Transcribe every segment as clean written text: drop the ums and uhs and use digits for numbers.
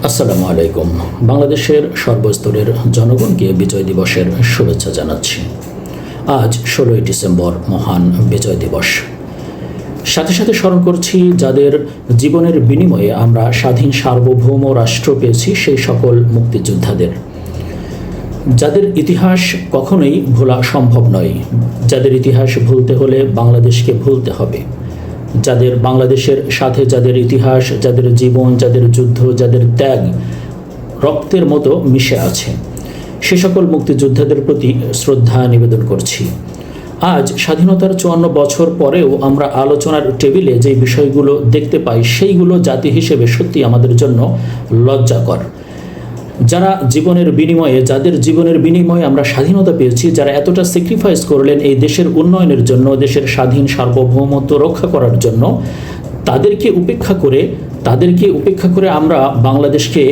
আসসালামু আলাইকুম। বাংলাদেশের সর্বস্তরের জনগণকে বিজয় দিবসের শুভেচ্ছা জানাচ্ছি। আজ 16ই ডিসেম্বর মহান বিজয় দিবস। সাথে সাথে স্মরণ করছি যাদের জীবনের বিনিময়ে আমরা স্বাধীন সার্বভৌম রাষ্ট্র পেয়েছি, সেই সকল মুক্তিযোদ্ধাদের, যাদের ইতিহাস কখনোই ভোলা সম্ভব নয়, যাদের ইতিহাস ভুলতে হলে বাংলাদেশকে ভুলতে হবে, যাদের বাংলাদেশের সাথে যাদের ইতিহাস, যাদের জীবন, যাদের যুদ্ধ, যাদের ত্যাগ রক্তের মতো মিশে আছে, সে সকল মুক্তিযোদ্ধাদের প্রতি শ্রদ্ধা নিবেদন করছি। আজ স্বাধীনতার 54 বছর পরেও আমরা আলোচনার টেবিলে যে বিষয়গুলো দেখতে পাই, সেইগুলো জাতি হিসেবে সত্যি আমাদের জন্য লজ্জাকর। যারা জীবনের বিনিময়ে, যাদের জীবনের বিনিময়ে আমরা স্বাধীনতা পেয়েছি, যারা এতটা স্যাক্রিফাইস করলেন এই দেশের উন্নয়নের জন্য, দেশের স্বাধীন সার্বভৌমত্ব রক্ষা করার জন্য, তাদেরকে উপেক্ষা করে আমরা বাংলাদেশকে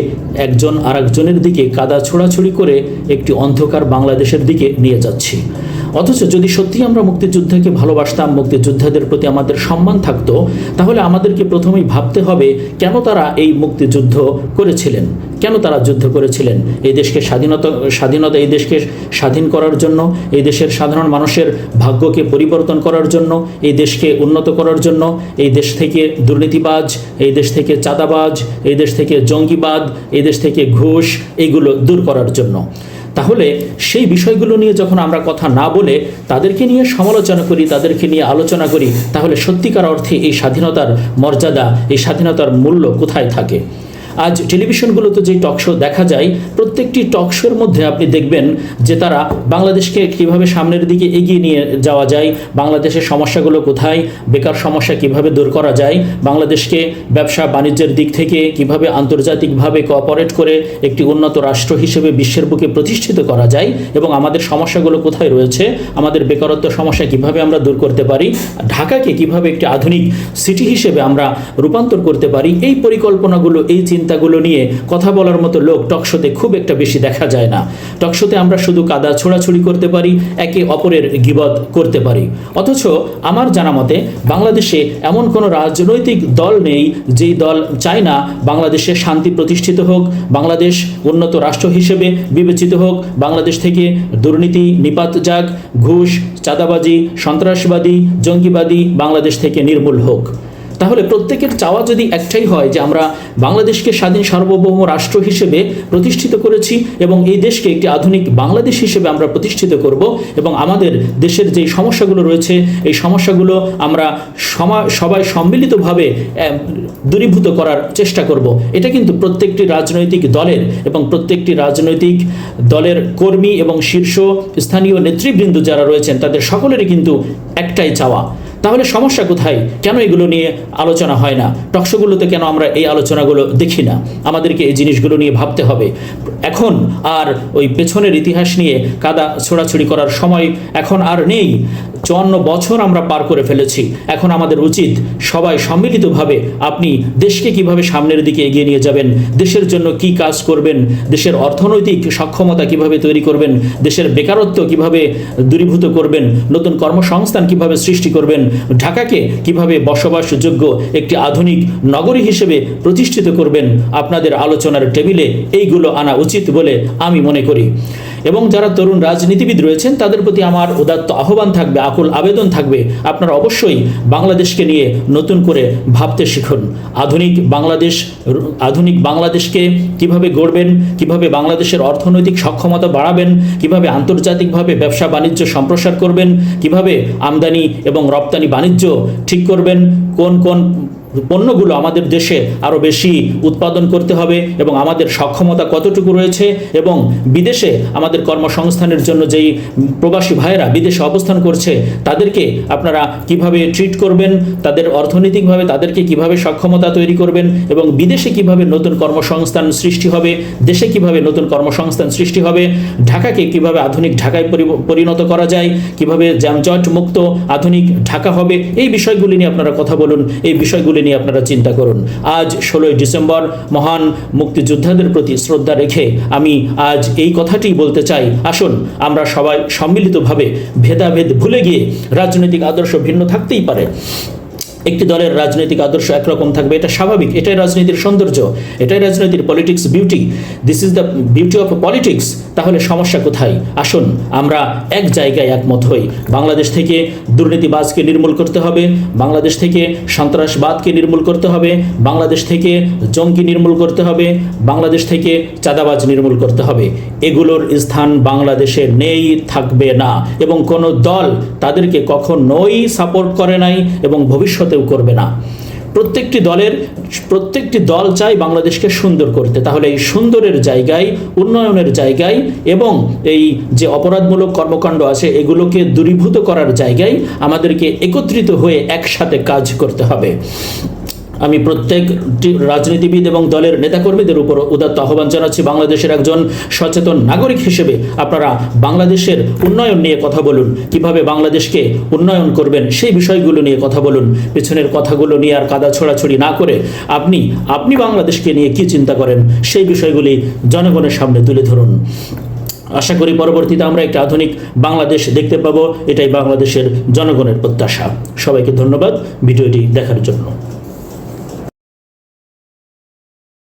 একজন আরেকজনের দিকে কাদা ছোড়াছুড়ি করে একটি অন্ধকার বাংলাদেশের দিকে নিয়ে যাচ্ছি। অথচ যদি সত্যি আমরা মুক্তিযুদ্ধকে ভালোবাসতাম, মুক্তিযোদ্ধাদের প্রতি আমাদের সম্মান থাকতো, তাহলে আমাদেরকে প্রথমেই ভাবতে হবে কেন তারা এই মুক্তিযুদ্ধ করেছিলেন, কেন তারা যুদ্ধ করেছিলেন। এই দেশকে স্বাধীনতা এই দেশকে স্বাধীন করার জন্য, এই দেশের সাধারণ মানুষের ভাগ্যকে পরিবর্তন করার জন্য, এই দেশকে উন্নত করার জন্য, এই দেশ থেকে দুর্নীতিবাজ, এই দেশ থেকে চাঁদাবাজ, এই দেশ থেকে জঙ্গিবাদ, এই দেশ থেকে ঘুষ, এইগুলো দূর করার জন্য। তাহলে সেই বিষয়গুলো নিয়ে যখন আমরা কথা না বলে তাদেরকে নিয়ে সমালোচনা করি, তাদেরকে নিয়ে আলোচনা করি, তাহলে সত্যিকার অর্থে এই স্বাধীনতার মর্যাদা, এই স্বাধীনতার মূল্য কোথায় থাকে? আজ টেলিভিশনগুলোতে যে টক শো দেখা যায়, প্রত্যেকটি টক শোর মধ্যে আপনি দেখবেন যে তারা বাংলাদেশকে কীভাবে সামনের দিকে এগিয়ে নিয়ে যাওয়া যায়, বাংলাদেশের সমস্যাগুলো কোথায়, বেকার সমস্যা কিভাবে দূর করা যায়, বাংলাদেশকে ব্যবসা বাণিজ্যের দিক থেকে কিভাবে আন্তর্জাতিকভাবে কোঅপারেট করে একটি উন্নত রাষ্ট্র হিসেবে বিশ্বের বুকে প্রতিষ্ঠিত করা যায়, এবং আমাদের সমস্যাগুলো কোথায় রয়েছে, আমাদের বেকারত্ব সমস্যা কিভাবে আমরা দূর করতে পারি, ঢাকাকে কিভাবে একটি আধুনিক সিটি হিসেবে আমরা রূপান্তর করতে পারি, এই পরিকল্পনাগুলো, এই চিন্তাগুলো নিয়ে কথা বলার মতো লোক টকশোতে খুব একটা বেশি দেখা যায় না। টকশোতে আমরা শুধু কাদা ছোড়াছুড়ি করতে পারি, একে অপরের গীবত করতে পারি। অথচ আমার জানা মতে বাংলাদেশে এমন কোনো রাজনৈতিক দল নেই যেই দল চায় না বাংলাদেশে শান্তি প্রতিষ্ঠিত হোক, বাংলাদেশ উন্নত রাষ্ট্র হিসেবে বিবেচিত হোক, বাংলাদেশ থেকে দুর্নীতি নিপাত যাক, ঘুষ, চাঁদাবাজি, সন্ত্রাসবাদী, জঙ্গিবাদী বাংলাদেশ থেকে নির্মূল হোক। তাহলে প্রত্যেকের চাওয়া যদি একটাই হয় যে আমরা বাংলাদেশকে স্বাধীন সার্বভৌম রাষ্ট্র হিসেবে প্রতিষ্ঠিত করেছি এবং এই দেশকে একটি আধুনিক বাংলাদেশ হিসেবে আমরা প্রতিষ্ঠিত করব, এবং আমাদের দেশের যে সমস্যাগুলো রয়েছে এই সমস্যাগুলো আমরা সবাই সম্মিলিতভাবে দূরীভূত করার চেষ্টা করব। এটা কিন্তু প্রত্যেকটি রাজনৈতিক দলের এবং প্রত্যেকটি রাজনৈতিক দলের কর্মী এবং শীর্ষ স্থানীয় নেতৃবৃন্দ যারা রয়েছেন তাদের সকলেরই কিন্তু একটাই চাওয়া। তাহলে সমস্যা কোথায়? কেন এগুলো নিয়ে আলোচনা হয় না? টকশোগুলোতে কেন আমরা এই আলোচনাগুলো দেখি না? আমাদেরকে এই জিনিসগুলো নিয়ে ভাবতে হবে। এখন আর ওই পেছনের ইতিহাস নিয়ে কাদা ছোড়াছুড়ি করার সময় এখন আর নেই। 54 বছর আমরা পার করে ফেলেছি। এখন আমাদের উচিত সবাই সম্মিলিতভাবে আপনি দেশকে কিভাবে সামনের দিকে এগিয়ে নিয়ে যাবেন, দেশের জন্য কি কাজ করবেন, দেশের অর্থনৈতিক সক্ষমতা কিভাবে তৈরি করবেন, দেশের বেকারত্ব কিভাবে দূরীভূত করবেন, নতুন কর্মসংস্থান কিভাবে সৃষ্টি করবেন, ঢাকাকে কিভাবে বসবাসযোগ্য একটি আধুনিক নগরী হিসেবে প্রতিষ্ঠিত করবেন, আপনাদের আলোচনার টেবিলে এইগুলো আনা উচিত বলে আমি মনে করি। এবং যারা তরুণ রাজনীতিবিদ রয়েছেন তাদের প্রতি আমার উদাত্ত আহ্বান থাকবে, আকুল আবেদন থাকবে, আপনারা অবশ্যই বাংলাদেশকে নিয়ে নতুন করে ভাবতে শিখুন। আধুনিক বাংলাদেশকে কিভাবে গড়বেন, কিভাবে বাংলাদেশের অর্থনৈতিক সক্ষমতা বাড়াবেন, কিভাবে আন্তর্জাতিকভাবে ব্যবসা বাণিজ্য সম্প্রসার করবেন, কিভাবে আমদানি এবং রপ্তানি বাণিজ্য ঠিক করবেন, কোন কোন পণ্যগুলো আমাদের দেশে আরও বেশি উৎপাদন করতে হবে এবং আমাদের সক্ষমতা কতটুকু রয়েছে, এবং বিদেশে আমাদের কর্মসংস্থানের জন্য যেই প্রবাসী ভাইয়েরা বিদেশে অবস্থান করছে তাদেরকে আপনারা কিভাবে ট্রিট করবেন, তাদের অর্থনৈতিকভাবে তাদেরকে কিভাবে সক্ষমতা তৈরি করবেন, এবং বিদেশে কিভাবে নতুন কর্মসংস্থান সৃষ্টি হবে, দেশে কিভাবে নতুন কর্মসংস্থান সৃষ্টি হবে, ঢাকাকে কিভাবে আধুনিক ঢাকায় পরিণত করা যায়, কিভাবে যানজট মুক্ত আধুনিক ঢাকা হবে, এই বিষয়গুলি নিয়ে আপনারা কথা বলুন, এই বিষয়গুলি নিয়ে আপনারা চিন্তা করুন। আজ 16ই ডিসেম্বর মহান মুক্তিযোদ্ধাদের প্রতি শ্রদ্ধা রেখে আমি আজ এই কথাটি বলতে চাই, আসুন আমরা সবাই সম্মিলিতভাবে ভেদাভেদ ভুলে গিয়ে, রাজনৈতিক আদর্শ ভিন্ন থাকতেই পারে, একটি দলের রাজনৈতিক আদর্শ একরকম থাকবে, এটা স্বাভাবিক, এটাই রাজনীতির সৌন্দর্য, এটাই রাজনীতির politics beauty, this is the beauty of politics. তাহলে সমস্যা কোথায়? আসুন আমরা এক জায়গায় একমত হই। বাংলাদেশ থেকে দুর্নীতিবাজকে নির্মূল করতে হবে, বাংলাদেশ থেকে সন্ত্রাসবাদকে নির্মূল করতে হবে, বাংলাদেশ থেকে জঙ্গি নির্মূল করতে হবে, বাংলাদেশ থেকে চাঁদাবাজ নির্মূল করতে হবে। এগুলোর স্থান বাংলাদেশে নেই, থাকবে না, এবং কোনো দল তাদেরকে কখনোই সাপোর্ট করে নাই এবং ভবিষ্যতেও করবে না। প্রত্যেকটি দল চায় বাংলাদেশকে সুন্দর করতে। তাহলে এই সুন্দরের জায়গায়, উন্নয়নের জায়গায় এবং এই যে অপরাধমূলক কর্মকাণ্ড আছে এগুলোকে দূরীভূত করার জায়গায় আমাদেরকে একত্রিত হয়ে একসাথে কাজ করতে হবে। আমি প্রত্যেকটি রাজনীতিবিদ এবং দলের নেতাকর্মীদের উপর উদাত্ত আহ্বান জানাচ্ছি, বাংলাদেশের একজন সচেতন নাগরিক হিসেবে আপনারা বাংলাদেশের উন্নয়ন নিয়ে কথা বলুন, কিভাবে বাংলাদেশকে উন্নয়ন করবেন সেই বিষয়গুলো নিয়ে কথা বলুন। পেছনের কথাগুলো নিয়ে আর কাদা ছোড়াছুড়ি না করে আপনি বাংলাদেশকে নিয়ে কি চিন্তা করেন সেই বিষয়গুলি জনগণের সামনে তুলে ধরুন। আশা করি পরবর্তীতে আমরা একটা আধুনিক বাংলাদেশ দেখতে পাবো। এটাই বাংলাদেশের জনগণের প্রত্যাশা। সবাইকে ধন্যবাদ ভিডিওটি দেখার জন্য।